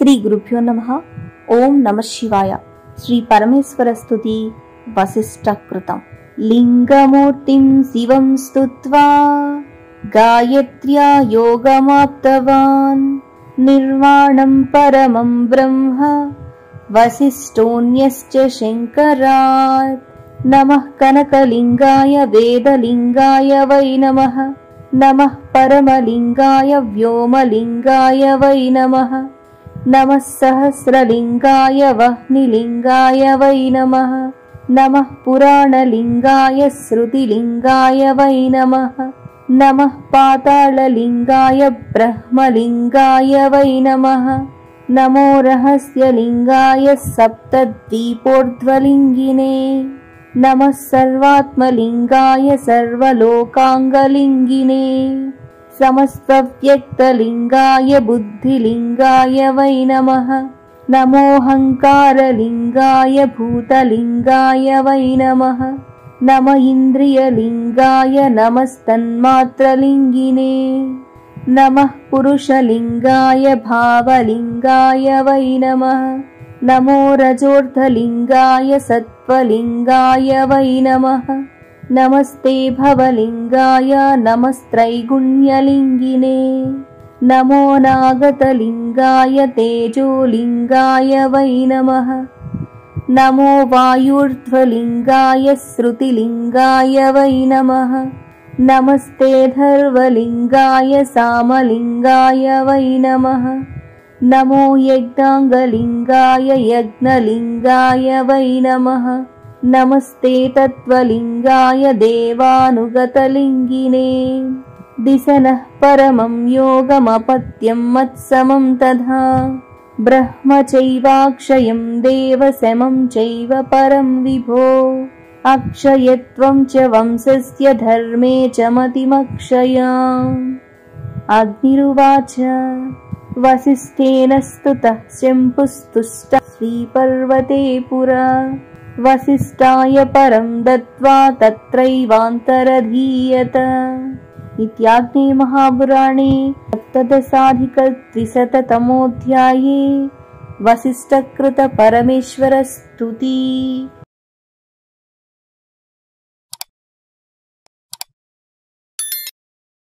శ్రీ గురుభ్యో నమః. ఓం నమః శివాయ. శ్రీ పరమేశ్వర స్తుతి వసిష్ఠకృతం. లింగమూర్తిం శివం స్తుత్వా గాయత్ర్యా యోగమాప్తవాన్ నిర్వాణం పరమం బ్రహ్మ వసిష్ఠోన్యశ్చ శంకరాత్. నమః కనకలింగాయ వేదలింగాయ వై నమః. నమః పరమలింగాయ వ్యోమలింగాయ వై నమః. నమః సహస్రలింగాయ వహ్నిలింగాయ వై నమః. నమః పురాణలింగాయ శృతిలింగాయ వై నమః. నమః పాతాళలింగాయ బ్రహ్మలింగాయ వై నమః. నమో రహస్యలింగాయ సప్తద్వీపోర్ధ్వలింగినే. నమః సర్వాత్మలింగాయ సర్వలోకాంగలింగినే. సమస్తవ్యక్తలింగాయ బుద్ధిలింగాయ వై నమః. నమోహంకారలింగాయ భూతలింగాయ వై నమః. నమ ఇంద్రియలింగాయ నమస్తన్మాత్రలింగినే. నమః పురుషలింగాయ భావలింగాయ వై నమః. నమో రజోర్ధలింగాయ సత్వలింగాయ వై నమః. నమస్తే భవలింగాయ నమస్త్రైగుణ్యలింగినే. నమో నాగతలింగాయ తేజోలింగాయ వై నమః. నమో వాయూర్ధ్వలింగాయ శృతిలింగాయ వై నమః. నమస్తే ధర్వలింగాయ సామలింగాయ వై నమః. నమో యజ్ఞాంగలింగాయ యజ్ఞలింగాయ వై నమః. నమస్తే తత్వలింగాయ దేవానుగతలింగినే. దిశనః పరమం యోగమపత్యం మత్సమం తథా. బ్రహ్మ చైవాక్షయం దేవసమం చైవ పరం విభో. అక్షయత్వం చ వంశస్య ధర్మే చ మతిమక్షయాం. అగ్నిరువాచ వసిష్ఠేన స్తుతః శంభుస్తుష్టः శ్రీపర్వతే పురా. వసిష్ఠాయ పరం దత్వా తత్రైవాంతరధీయత. ఇత్యాగ్నే మహాపురాణే సప్తదశాధికద్విశతతమోऽధ్యాये వసిష్ఠకృత పరమేశ్వర స్తుతి